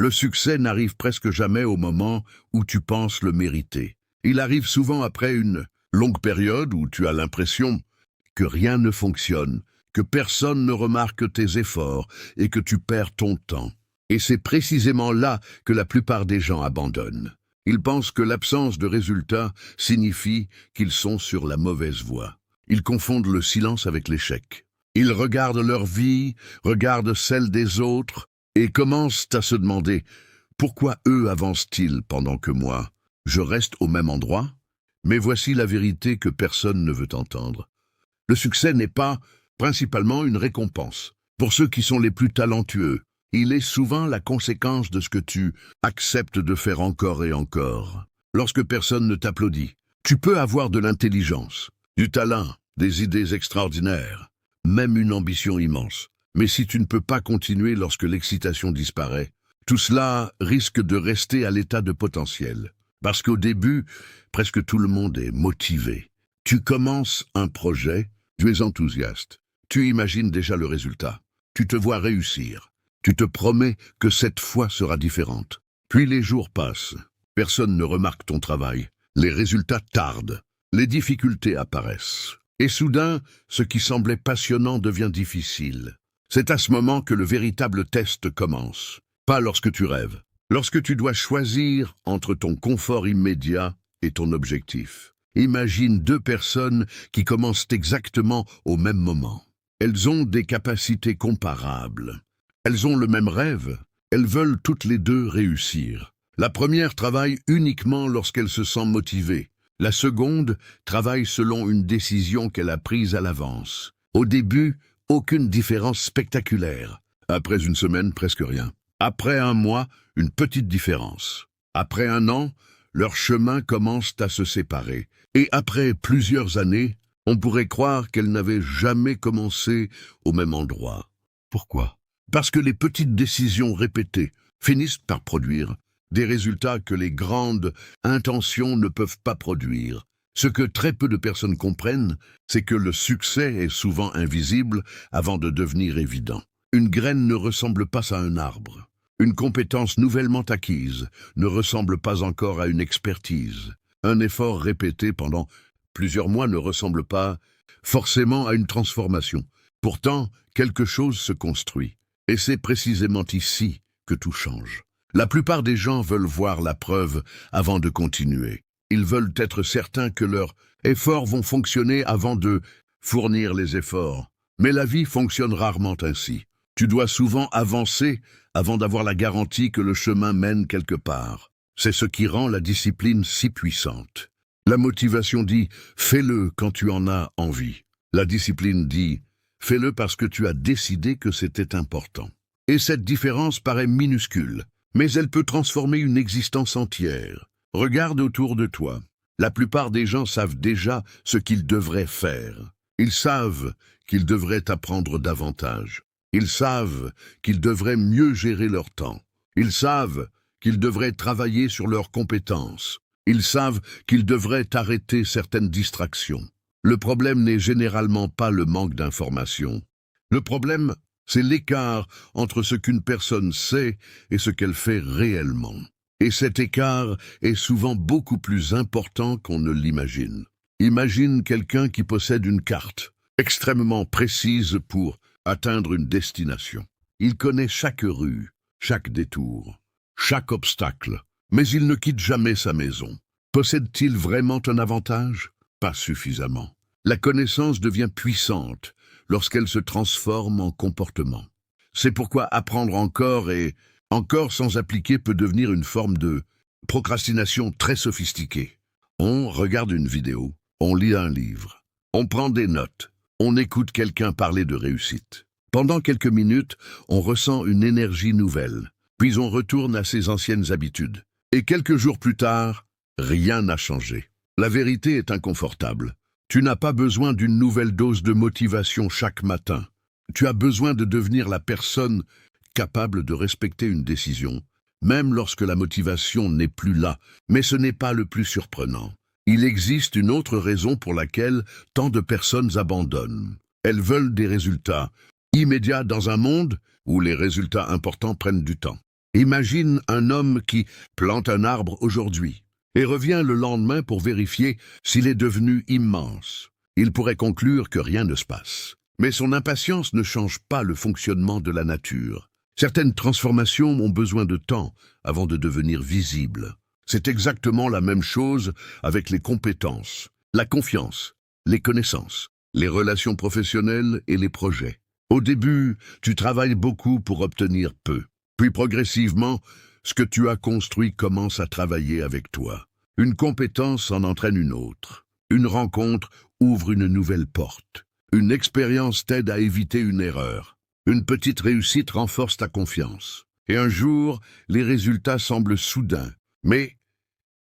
Le succès n'arrive presque jamais au moment où tu penses le mériter. Il arrive souvent après une longue période où tu as l'impression que rien ne fonctionne, que personne ne remarque tes efforts et que tu perds ton temps. Et c'est précisément là que la plupart des gens abandonnent. Ils pensent que l'absence de résultats signifie qu'ils sont sur la mauvaise voie. Ils confondent le silence avec l'échec. Ils regardent leur vie, regardent celle des autres et commencent à se demander « Pourquoi eux avancent-ils pendant que moi, je reste au même endroit ?» Mais voici la vérité que personne ne veut entendre. Le succès n'est pas principalement une récompense. Pour ceux qui sont les plus talentueux, il est souvent la conséquence de ce que tu acceptes de faire encore et encore. Lorsque personne ne t'applaudit, tu peux avoir de l'intelligence, du talent, des idées extraordinaires, même une ambition immense. Mais si tu ne peux pas continuer lorsque l'excitation disparaît, tout cela risque de rester à l'état de potentiel. Parce qu'au début, presque tout le monde est motivé. Tu commences un projet, tu es enthousiaste, tu imagines déjà le résultat, tu te vois réussir, tu te promets que cette fois sera différente. Puis les jours passent, personne ne remarque ton travail, les résultats tardent, les difficultés apparaissent. Et soudain, ce qui semblait passionnant devient difficile. C'est à ce moment que le véritable test commence. Pas lorsque tu rêves, lorsque tu dois choisir entre ton confort immédiat et ton objectif. Imagine deux personnes qui commencent exactement au même moment. Elles ont des capacités comparables. Elles ont le même rêve. Elles veulent toutes les deux réussir. La première travaille uniquement lorsqu'elle se sent motivée. La seconde travaille selon une décision qu'elle a prise à l'avance. Au début, aucune différence spectaculaire. Après une semaine, presque rien. Après un mois, une petite différence. Après un an, leurs chemins commencent à se séparer. Et après plusieurs années, on pourrait croire qu'elles n'avaient jamais commencé au même endroit. Pourquoi? Parce que les petites décisions répétées finissent par produire des résultats que les grandes intentions ne peuvent pas produire. Ce que très peu de personnes comprennent, c'est que le succès est souvent invisible avant de devenir évident. Une graine ne ressemble pas à un arbre. Une compétence nouvellement acquise ne ressemble pas encore à une expertise. Un effort répété pendant plusieurs mois ne ressemble pas forcément à une transformation. Pourtant, quelque chose se construit. Et c'est précisément ici que tout change. La plupart des gens veulent voir la preuve avant de continuer. Ils veulent être certains que leurs efforts vont fonctionner avant de fournir les efforts. Mais la vie fonctionne rarement ainsi. Tu dois souvent avancer avant d'avoir la garantie que le chemin mène quelque part. C'est ce qui rend la discipline si puissante. La motivation dit « fais-le quand tu en as envie ». La discipline dit « fais-le parce que tu as décidé que c'était important ». Et cette différence paraît minuscule, mais elle peut transformer une existence entière. Regarde autour de toi. La plupart des gens savent déjà ce qu'ils devraient faire. Ils savent qu'ils devraient apprendre davantage. Ils savent qu'ils devraient mieux gérer leur temps. Ils savent qu'ils devraient travailler sur leurs compétences. Ils savent qu'ils devraient arrêter certaines distractions. Le problème n'est généralement pas le manque d'informations. Le problème, c'est l'écart entre ce qu'une personne sait et ce qu'elle fait réellement. Et cet écart est souvent beaucoup plus important qu'on ne l'imagine. Imagine quelqu'un qui possède une carte extrêmement précise pour atteindre une destination. Il connaît chaque rue, chaque détour, chaque obstacle, mais il ne quitte jamais sa maison. Possède-t-il vraiment un avantage? Pas suffisamment. La connaissance devient puissante lorsqu'elle se transforme en comportement. C'est pourquoi apprendre encore et encore sans appliquer peut devenir une forme de procrastination très sophistiquée. On regarde une vidéo, on lit un livre, on prend des notes, on écoute quelqu'un parler de réussite. Pendant quelques minutes, on ressent une énergie nouvelle, puis on retourne à ses anciennes habitudes. Et quelques jours plus tard, rien n'a changé. La vérité est inconfortable. Tu n'as pas besoin d'une nouvelle dose de motivation chaque matin. Tu as besoin de devenir la personne capable de respecter une décision, même lorsque la motivation n'est plus là. Mais ce n'est pas le plus surprenant. Il existe une autre raison pour laquelle tant de personnes abandonnent. Elles veulent des résultats immédiats dans un monde où les résultats importants prennent du temps. Imagine un homme qui plante un arbre aujourd'hui et revient le lendemain pour vérifier s'il est devenu immense. Il pourrait conclure que rien ne se passe. Mais son impatience ne change pas le fonctionnement de la nature. Certaines transformations ont besoin de temps avant de devenir visibles. C'est exactement la même chose avec les compétences, la confiance, les connaissances, les relations professionnelles et les projets. Au début, tu travailles beaucoup pour obtenir peu. Puis progressivement, ce que tu as construit commence à travailler avec toi. Une compétence en entraîne une autre. Une rencontre ouvre une nouvelle porte. Une expérience t'aide à éviter une erreur. Une petite réussite renforce ta confiance. Et un jour, les résultats semblent soudains. Mais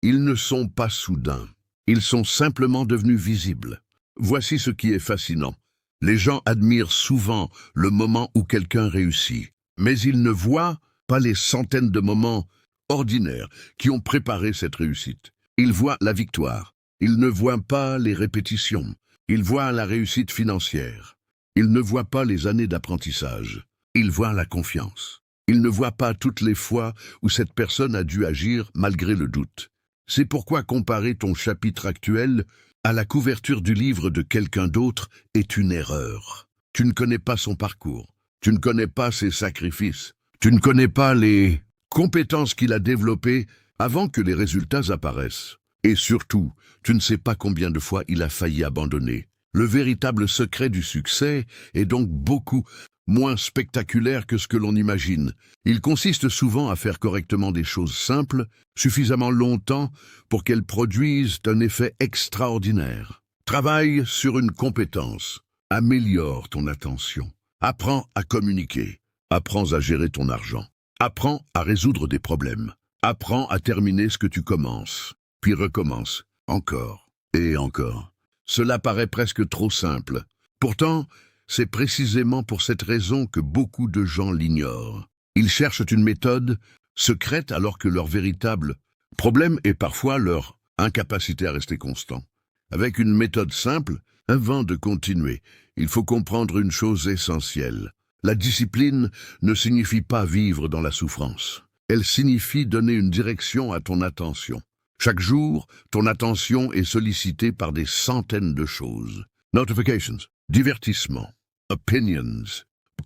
ils ne sont pas soudains. Ils sont simplement devenus visibles. Voici ce qui est fascinant. Les gens admirent souvent le moment où quelqu'un réussit. Mais ils ne voient pas les centaines de moments ordinaires qui ont préparé cette réussite. Ils voient la victoire. Ils ne voient pas les répétitions. Ils voient la réussite financière. Ils ne voient pas les années d'apprentissage. Ils voient la confiance. Ils ne voient pas toutes les fois où cette personne a dû agir malgré le doute. C'est pourquoi comparer ton chapitre actuel à la couverture du livre de quelqu'un d'autre est une erreur. Tu ne connais pas son parcours. Tu ne connais pas ses sacrifices. Tu ne connais pas les compétences qu'il a développées avant que les résultats apparaissent. Et surtout, tu ne sais pas combien de fois il a failli abandonner. Le véritable secret du succès est donc beaucoup moins spectaculaire que ce que l'on imagine. Il consiste souvent à faire correctement des choses simples, suffisamment longtemps pour qu'elles produisent un effet extraordinaire. Travaille sur une compétence. Améliore ton attention. Apprends à communiquer. Apprends à gérer ton argent. Apprends à résoudre des problèmes. Apprends à terminer ce que tu commences. Puis recommence. Encore et encore. Cela paraît presque trop simple. Pourtant, c'est précisément pour cette raison que beaucoup de gens l'ignorent. Ils cherchent une méthode secrète alors que leur véritable problème est parfois leur incapacité à rester constant. Avec une méthode simple, avant de continuer, il faut comprendre une chose essentielle. La discipline ne signifie pas vivre dans la souffrance. Elle signifie donner une direction à ton attention. Chaque jour, ton attention est sollicitée par des centaines de choses. Notifications, divertissement, opinions,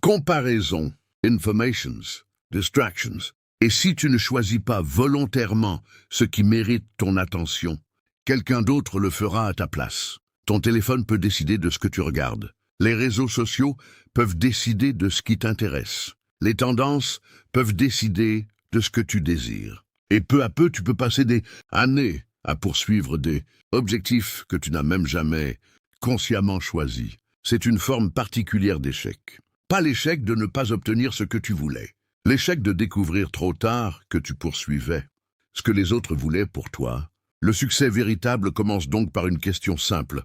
comparaisons, informations, distractions. Et si tu ne choisis pas volontairement ce qui mérite ton attention, quelqu'un d'autre le fera à ta place. Ton téléphone peut décider de ce que tu regardes. Les réseaux sociaux peuvent décider de ce qui t'intéresse. Les tendances peuvent décider de ce que tu désires. Et peu à peu, tu peux passer des années à poursuivre des objectifs que tu n'as même jamais consciemment choisis. C'est une forme particulière d'échec. Pas l'échec de ne pas obtenir ce que tu voulais. L'échec de découvrir trop tard que tu poursuivais ce que les autres voulaient pour toi. Le succès véritable commence donc par une question simple.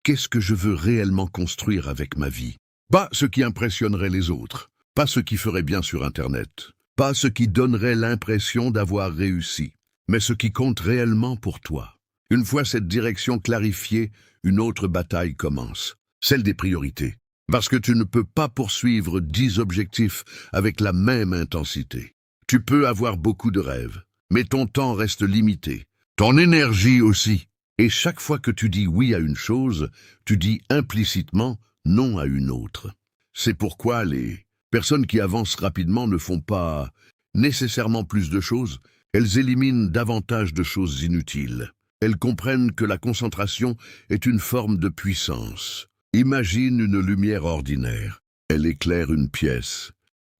Qu'est-ce que je veux réellement construire avec ma vie? Pas ce qui impressionnerait les autres, pas ce qui ferait bien sur Internet, pas ce qui donnerait l'impression d'avoir réussi, mais ce qui compte réellement pour toi. Une fois cette direction clarifiée, une autre bataille commence, celle des priorités. Parce que tu ne peux pas poursuivre 10 objectifs avec la même intensité. Tu peux avoir beaucoup de rêves, mais ton temps reste limité, ton énergie aussi. Et chaque fois que tu dis oui à une chose, tu dis implicitement non à une autre. C'est pourquoi les personnes qui avancent rapidement ne font pas nécessairement plus de choses, elles éliminent davantage de choses inutiles. Elles comprennent que la concentration est une forme de puissance. Imagine une lumière ordinaire. Elle éclaire une pièce.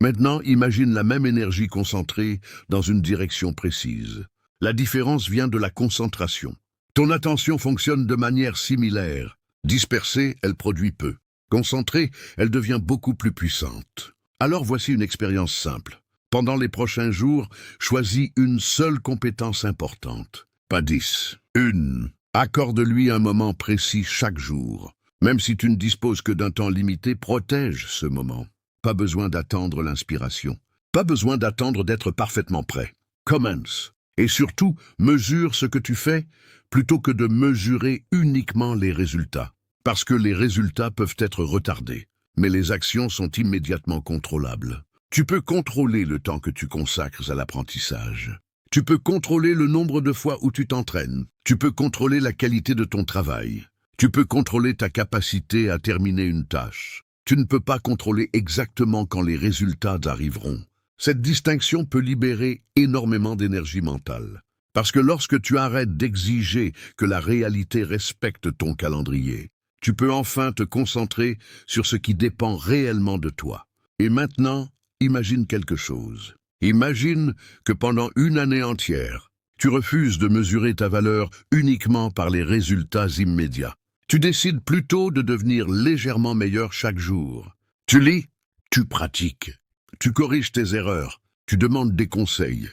Maintenant, imagine la même énergie concentrée dans une direction précise. La différence vient de la concentration. Ton attention fonctionne de manière similaire. Dispersée, elle produit peu. Concentrée, elle devient beaucoup plus puissante. Alors voici une expérience simple. Pendant les prochains jours, choisis une seule compétence importante. Pas 10. Une. Accorde-lui un moment précis chaque jour. Même si tu ne disposes que d'un temps limité, protège ce moment. Pas besoin d'attendre l'inspiration. Pas besoin d'attendre d'être parfaitement prêt. Commence. Et surtout, mesure ce que tu fais plutôt que de mesurer uniquement les résultats. Parce que les résultats peuvent être retardés, mais les actions sont immédiatement contrôlables. Tu peux contrôler le temps que tu consacres à l'apprentissage. Tu peux contrôler le nombre de fois où tu t'entraînes. Tu peux contrôler la qualité de ton travail. Tu peux contrôler ta capacité à terminer une tâche. Tu ne peux pas contrôler exactement quand les résultats arriveront. Cette distinction peut libérer énormément d'énergie mentale. Parce que lorsque tu arrêtes d'exiger que la réalité respecte ton calendrier, tu peux enfin te concentrer sur ce qui dépend réellement de toi. Et maintenant, imagine quelque chose. Imagine que pendant une année entière, tu refuses de mesurer ta valeur uniquement par les résultats immédiats. Tu décides plutôt de devenir légèrement meilleur chaque jour. Tu lis, tu pratiques, tu corriges tes erreurs, tu demandes des conseils,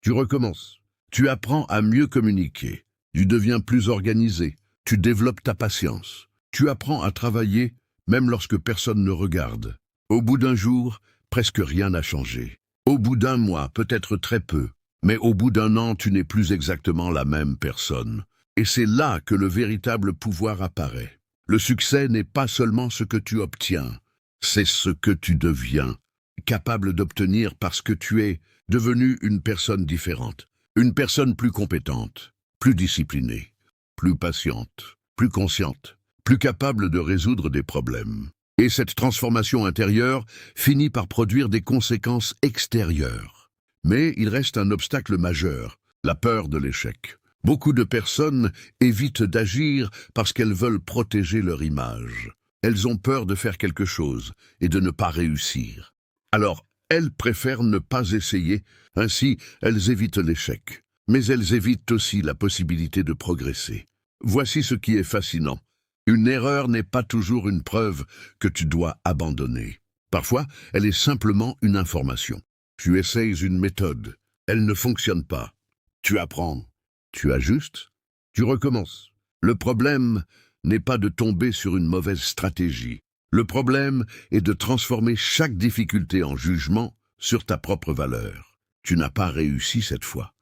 tu recommences. Tu apprends à mieux communiquer, tu deviens plus organisé, tu développes ta patience. Tu apprends à travailler même lorsque personne ne regarde. Au bout d'un jour, presque rien n'a changé. Au bout d'un mois, peut-être très peu, mais au bout d'un an, tu n'es plus exactement la même personne. Et c'est là que le véritable pouvoir apparaît. Le succès n'est pas seulement ce que tu obtiens, c'est ce que tu deviens, capable d'obtenir parce que tu es devenu une personne différente, une personne plus compétente, plus disciplinée, plus patiente, plus consciente, plus capable de résoudre des problèmes. Et cette transformation intérieure finit par produire des conséquences extérieures. Mais il reste un obstacle majeur, la peur de l'échec. Beaucoup de personnes évitent d'agir parce qu'elles veulent protéger leur image. Elles ont peur de faire quelque chose et de ne pas réussir. Alors, elles préfèrent ne pas essayer, ainsi elles évitent l'échec. Mais elles évitent aussi la possibilité de progresser. Voici ce qui est fascinant. Une erreur n'est pas toujours une preuve que tu dois abandonner. Parfois, elle est simplement une information. Tu essayes une méthode, elle ne fonctionne pas. Tu apprends, tu ajustes, tu recommences. Le problème n'est pas de tomber sur une mauvaise stratégie. Le problème est de transformer chaque difficulté en jugement sur ta propre valeur. Tu n'as pas réussi cette fois.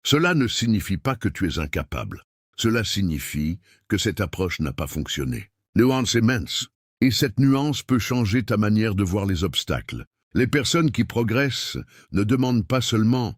Cela ne signifie pas que tu es incapable. Cela signifie que cette approche n'a pas fonctionné. Nuance immense. Et cette nuance peut changer ta manière de voir les obstacles. Les personnes qui progressent ne demandent pas seulement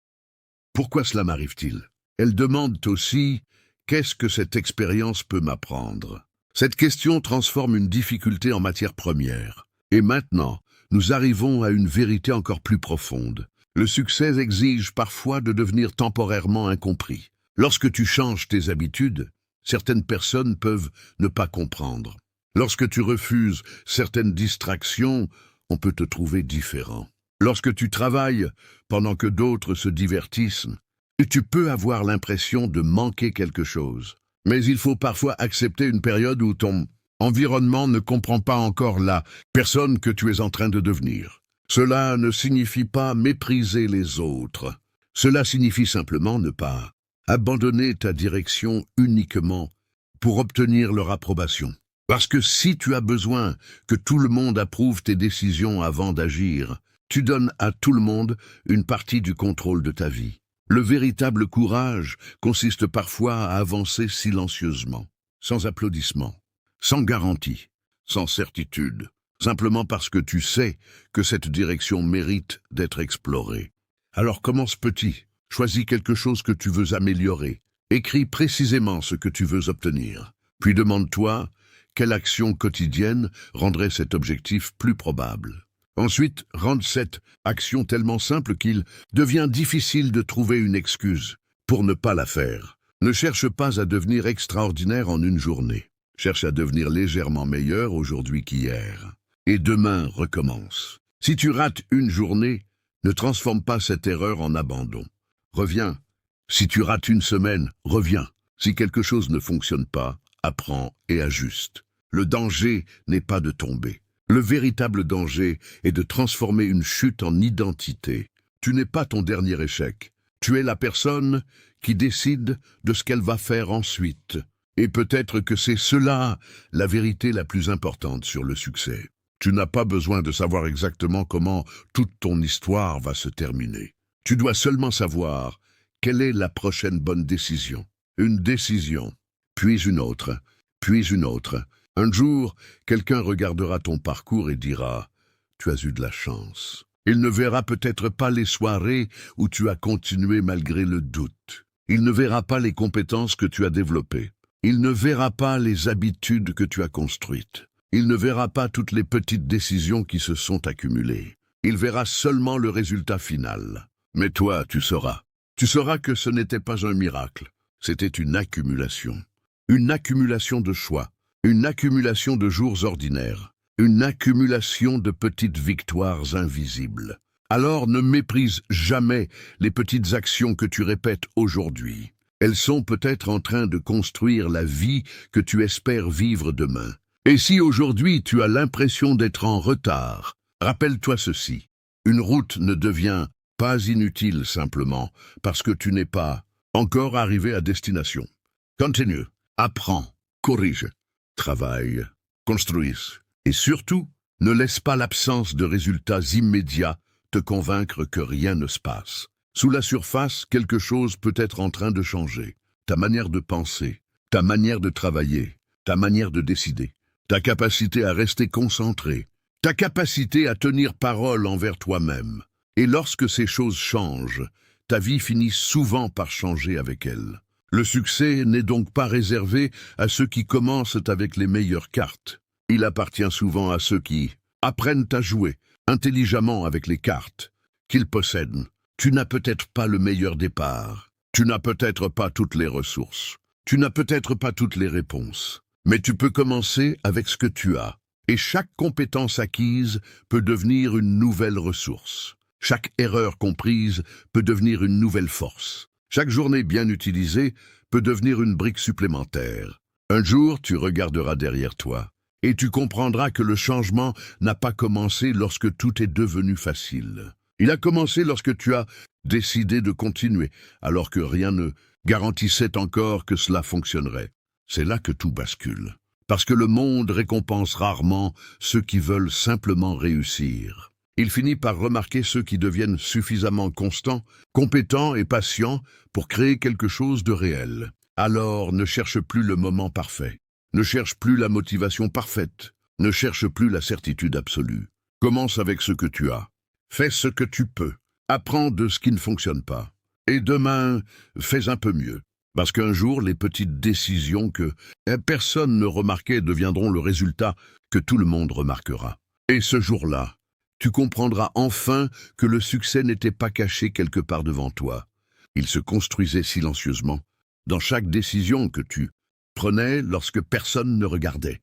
« Pourquoi cela m'arrive-t-il ?» Elles demandent aussi « Qu'est-ce que cette expérience peut m'apprendre ?» Cette question transforme une difficulté en matière première. Et maintenant, nous arrivons à une vérité encore plus profonde. Le succès exige parfois de devenir temporairement incompris. Lorsque tu changes tes habitudes, certaines personnes peuvent ne pas comprendre. Lorsque tu refuses certaines distractions, on peut te trouver différent. Lorsque tu travailles pendant que d'autres se divertissent, tu peux avoir l'impression de manquer quelque chose. Mais il faut parfois accepter une période où ton environnement ne comprend pas encore la personne que tu es en train de devenir. Cela ne signifie pas mépriser les autres. Cela signifie simplement ne pas abandonner ta direction uniquement pour obtenir leur approbation. Parce que si tu as besoin que tout le monde approuve tes décisions avant d'agir, tu donnes à tout le monde une partie du contrôle de ta vie. Le véritable courage consiste parfois à avancer silencieusement, sans applaudissements, sans garantie, sans certitude, simplement parce que tu sais que cette direction mérite d'être explorée. Alors commence petit. Choisis quelque chose que tu veux améliorer. Écris précisément ce que tu veux obtenir. Puis demande-toi quelle action quotidienne rendrait cet objectif plus probable. Ensuite, rende cette action tellement simple qu'il devient difficile de trouver une excuse pour ne pas la faire. Ne cherche pas à devenir extraordinaire en une journée. Cherche à devenir légèrement meilleur aujourd'hui qu'hier. Et demain recommence. Si tu rates une journée, ne transforme pas cette erreur en abandon. Reviens. Si tu rates une semaine, reviens. Si quelque chose ne fonctionne pas, apprends et ajuste. Le danger n'est pas de tomber. Le véritable danger est de transformer une chute en identité. Tu n'es pas ton dernier échec. Tu es la personne qui décide de ce qu'elle va faire ensuite. Et peut-être que c'est cela la vérité la plus importante sur le succès. Tu n'as pas besoin de savoir exactement comment toute ton histoire va se terminer. Tu dois seulement savoir quelle est la prochaine bonne décision. Une décision, puis une autre, puis une autre. Un jour, quelqu'un regardera ton parcours et dira « Tu as eu de la chance ». Il ne verra peut-être pas les soirées où tu as continué malgré le doute. Il ne verra pas les compétences que tu as développées. Il ne verra pas les habitudes que tu as construites. Il ne verra pas toutes les petites décisions qui se sont accumulées. Il verra seulement le résultat final. Mais toi, tu sauras. Tu sauras que ce n'était pas un miracle. C'était une accumulation. Une accumulation de choix. Une accumulation de jours ordinaires. Une accumulation de petites victoires invisibles. Alors ne méprise jamais les petites actions que tu répètes aujourd'hui. Elles sont peut-être en train de construire la vie que tu espères vivre demain. Et si aujourd'hui tu as l'impression d'être en retard, rappelle-toi ceci. Une route ne devient pas inutile simplement parce que tu n'es pas encore arrivé à destination. Continue, apprends, corrige, travaille, construise. Et surtout, ne laisse pas l'absence de résultats immédiats te convaincre que rien ne se passe. Sous la surface, quelque chose peut être en train de changer. Ta manière de penser, ta manière de travailler, ta manière de décider, ta capacité à rester concentré, ta capacité à tenir parole envers toi-même. Et lorsque ces choses changent, ta vie finit souvent par changer avec elles. Le succès n'est donc pas réservé à ceux qui commencent avec les meilleures cartes. Il appartient souvent à ceux qui apprennent à jouer intelligemment avec les cartes qu'ils possèdent. Tu n'as peut-être pas le meilleur départ, tu n'as peut-être pas toutes les ressources, tu n'as peut-être pas toutes les réponses, mais tu peux commencer avec ce que tu as. Et chaque compétence acquise peut devenir une nouvelle ressource. Chaque erreur comprise peut devenir une nouvelle force. Chaque journée bien utilisée peut devenir une brique supplémentaire. Un jour, tu regarderas derrière toi et tu comprendras que le changement n'a pas commencé lorsque tout est devenu facile. Il a commencé lorsque tu as décidé de continuer, alors que rien ne garantissait encore que cela fonctionnerait. C'est là que tout bascule. Parce que le monde récompense rarement ceux qui veulent simplement réussir. Il finit par remarquer ceux qui deviennent suffisamment constants, compétents et patients pour créer quelque chose de réel. Alors ne cherche plus le moment parfait. Ne cherche plus la motivation parfaite. Ne cherche plus la certitude absolue. Commence avec ce que tu as. Fais ce que tu peux. Apprends de ce qui ne fonctionne pas. Et demain, fais un peu mieux. Parce qu'un jour, les petites décisions que personne ne remarquait deviendront le résultat que tout le monde remarquera. Et ce jour-là, tu comprendras enfin que le succès n'était pas caché quelque part devant toi. Il se construisait silencieusement, dans chaque décision que tu prenais lorsque personne ne regardait,